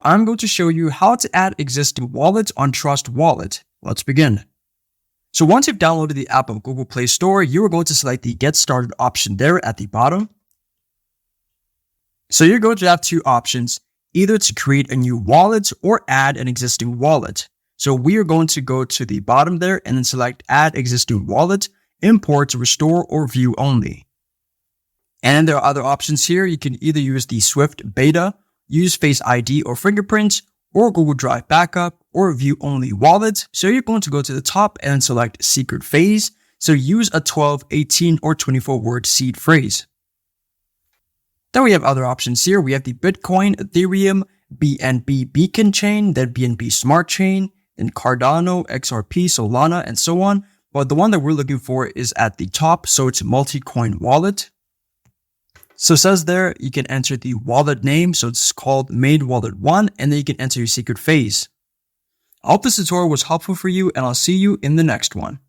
I'm going to show you how to add existing wallets on Trust Wallet. Let's begin. So once you've downloaded the app on Google Play Store, you are going to select the Get Started option there at the bottom. So you're going to have two options, either to create a new wallet or add an existing wallet. So we are going to go to the bottom there and then select Add Existing Wallet, Import, Restore, or View Only. And there are other options here. You can either use the Swift Beta, use Face ID or fingerprints, or Google Drive Backup, or View Only Wallet. So you're going to go to the top and select Secret Phrase. So use a 12, 18, or 24 word seed phrase. Then we have other options here. We have the Bitcoin, Ethereum, BNB Beacon Chain, then BNB Smart Chain, then Cardano, XRP, Solana, and so on. But the one that we're looking for is at the top, so it's multi-coin wallet. So it says there, you can enter the wallet name, so it's called Main Wallet 1, and then you can enter your secret phrase. I hope this tutorial was helpful for you, and I'll see you in the next one.